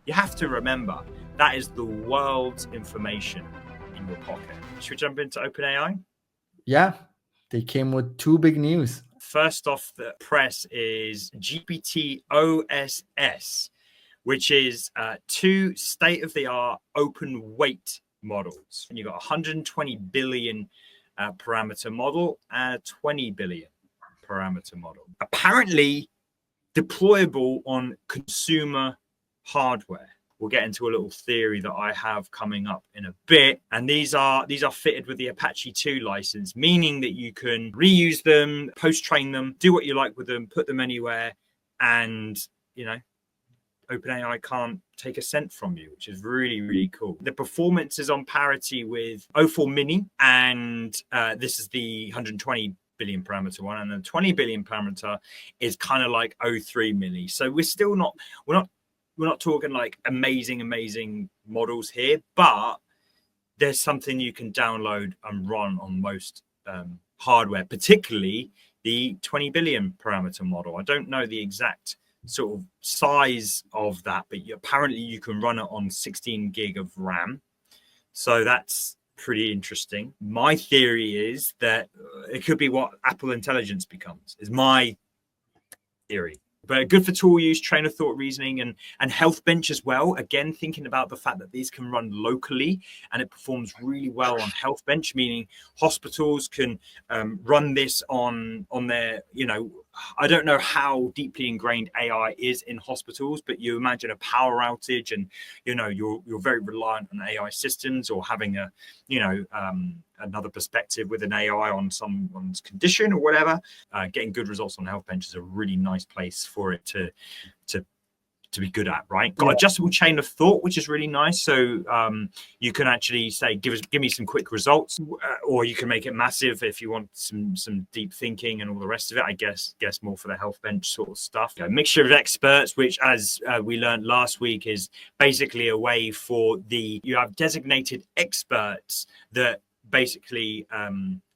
You have to remember that is the world's information in your pocket. Should we jump into OpenAI? Yeah, they came with two big news. First off the press is gpt-oss, which is two state-of-the-art open weight models. And you've got 120 billion parameter model and a 20 billion parameter model. Apparently deployable on consumer hardware. We'll get into a little theory that I have coming up in a bit. And these are fitted with the Apache 2 license, meaning that you can reuse them, post-train them, do what you like with them, put them anywhere, and OpenAI can't take a cent from you, which is really, really cool. The performance is on parity with O4 Mini, and this is the 120 billion parameter one, and the 20 billion parameter is kind of like O3 Mini. So we're not talking like amazing models here, but there's something you can download and run on most hardware, particularly the 20 billion parameter model. I don't know the exact sort of size of that, but apparently you can run it on 16 gig of RAM. So that's pretty interesting. My theory is that it could be what Apple Intelligence becomes, is my theory. But good for tool use, train of thought reasoning, and health bench as well. Again, thinking about the fact that these can run locally and it performs really well on health bench, meaning hospitals can run this on their, I don't know how deeply ingrained AI is in hospitals, but you imagine a power outage and, you're very reliant on AI systems, or having another perspective with an AI on someone's condition or whatever. Getting good results on health bench is a really nice place for it to be good at, right? Got adjustable chain of thought, which is really nice. So you can actually say, give me some quick results, or you can make it massive if you want some deep thinking and all the rest of it. I guess more for the health bench sort of stuff. A mixture of experts, which as we learned last week, is basically a way for you have designated experts that basically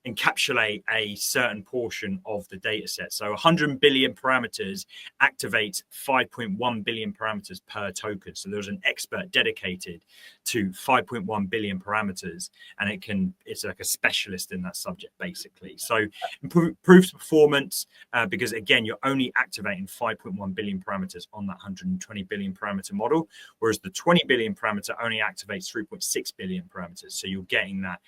encapsulate a certain portion of the data set. So 100 billion parameters activates 5.1 billion parameters per token. So there's an expert dedicated to 5.1 billion parameters, and it's like a specialist in that subject, basically. So improves performance because, again, you're only activating 5.1 billion parameters on that 120 billion parameter model, whereas the 20 billion parameter only activates 3.6 billion parameters. So you're getting that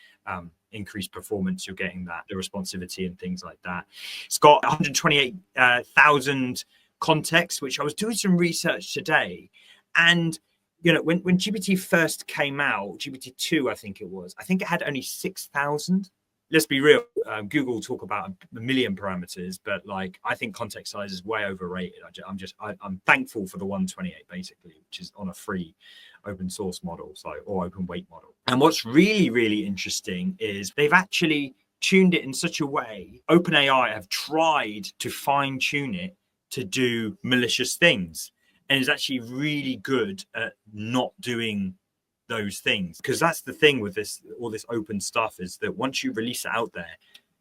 increased performance, you're getting the responsivity and things like that. It's got 128,000 contexts, which I was doing some research today. And, when GPT first came out, GPT-2, I think it had only 6,000. Let's be real, Google talk about a million parameters, but I think context size is way overrated. I'm thankful for the 128, basically, which is on a free open source model, or open weight model. And what's really, really interesting is they've actually tuned it in such a way. OpenAI have tried to fine tune it to do malicious things, and is actually really good at not doing those things. Because that's the thing with all this open stuff, is that once you release it out there,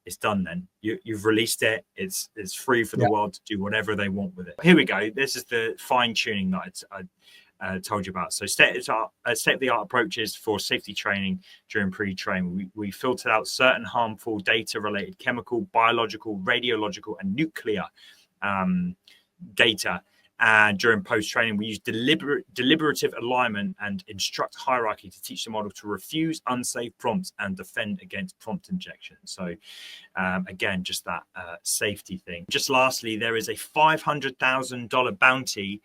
it's done. Then you've released it. It's free for the world to do whatever they want with it. Here we go. This is the fine tuning that I told you about. So state-of-the-art approaches for safety training during pre-train. We filtered out certain harmful data-related chemical, biological, radiological, and nuclear data. And during post-training, we use deliberative alignment and instruct hierarchy to teach the model to refuse unsafe prompts and defend against prompt injection. So again, just that safety thing. Just lastly, there is a $500,000 bounty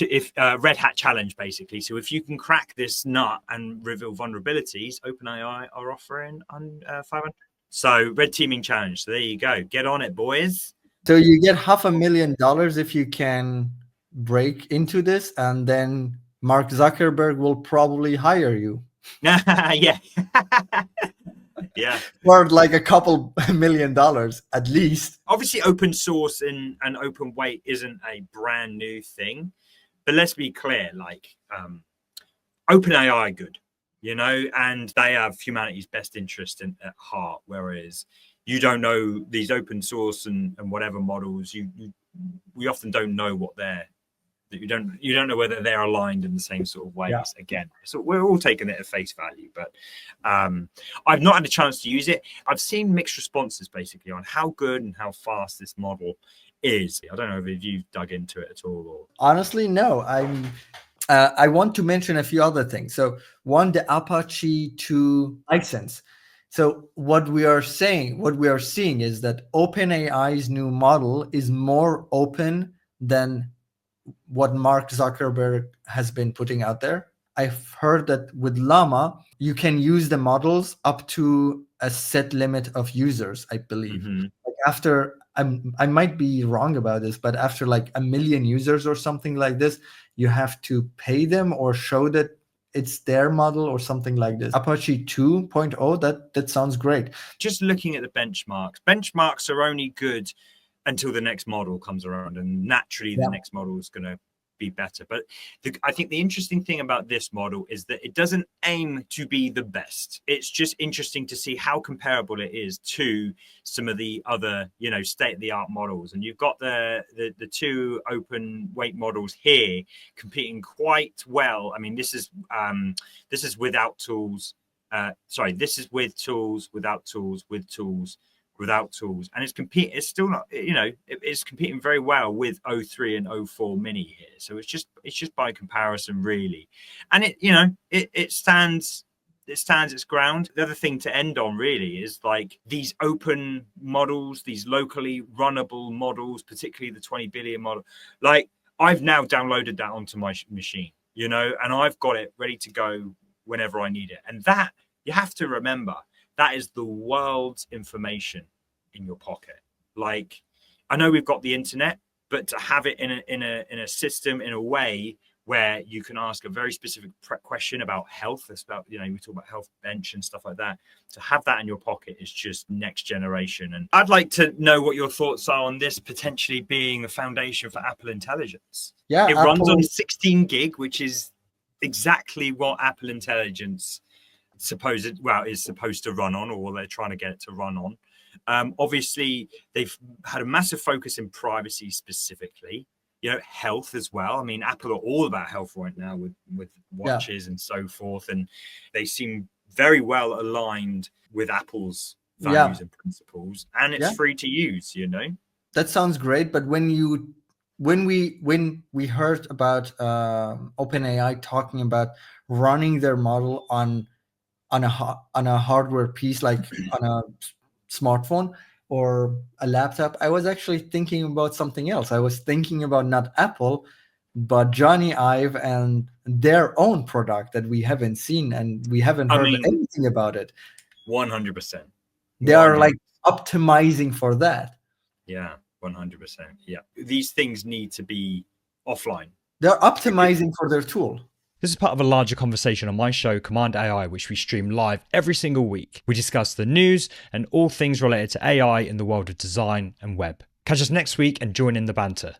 if Red Hat challenge, basically. So if you can crack this nut and reveal vulnerabilities, OpenAI are offering 500. So red teaming challenge. So there you go. Get on it, boys. So you get $500,000 if you can break into this, and then Mark Zuckerberg will probably hire you. Yeah. Yeah. For like a couple $1 million at least. Obviously, open source and open weight isn't a brand new thing, but let's be clear, OpenAI are good, and they have humanity's best interest at heart, whereas you don't know these open source and whatever models, we often don't know what the that you don't know whether they're aligned in the same sort of Yeah. ways. Again, so we're all taking it at face value, but I've not had a chance to use it. I've seen mixed responses basically on how good and how fast this model is. I don't know if you've dug into it at all. Or Honestly, no. I want to mention a few other things. So one, the Apache 2 license. So what we are seeing is that OpenAI's new model is more open than what Mark Zuckerberg has been putting out there. I've heard that with Llama, you can use the models up to a set limit of users, I believe. Like after, I might be wrong about this, but after like 1 million users or something like this, you have to pay them or show that it's their model or something like this. Apache 2.0, that sounds great. Just looking at the benchmarks are only good until the next model comes around, and naturally the next model is going to be better. But I think the interesting thing about this model is that it doesn't aim to be the best. It's just interesting to see how comparable it is to some of the other, state-of-the-art models. And you've got the two open weight models here competing quite well. I mean, this is without tools. This is with tools, without tools, with tools, without tools, and it's still not, it's competing very well with O3 and O4 mini here. So it's just by comparison really, and it stands its ground. The other thing to end on really is like these open models, these locally runnable models, particularly the 20 billion model. Like I've now downloaded that onto my machine, and I've got it ready to go whenever I need it. And that, you have to remember, that is the world's information in your pocket. Like, I know we've got the internet, but to have it in a system, in a way where you can ask a very specific question about health, about, we talk about health bench and stuff like that. To have that in your pocket is just next generation. And I'd like to know what your thoughts are on this potentially being the foundation for Apple Intelligence. Yeah, it runs on 16 gig, which is exactly what Apple Intelligence is supposed to run on, or they're trying to get it to run on. Obviously, they've had a massive focus in privacy specifically, health as well. I mean, Apple are all about health right now with watches and so forth, and they seem very well aligned with Apple's values and principles, and it's free to use. That sounds great, but when we heard about OpenAI talking about running their model on a hardware piece, like on a smartphone or a laptop, I was actually thinking about something else. I was thinking about not Apple, but Johnny Ive and their own product that we haven't seen and we haven't heard anything about it. 100%. They are like optimizing for that. Yeah, 100%. Yeah, these things need to be offline. They're optimizing for their tool. This is part of a larger conversation on my show, Cmd+AI, which we stream live every single week. We discuss the news and all things related to AI in the world of design and web. Catch us next week and join in the banter.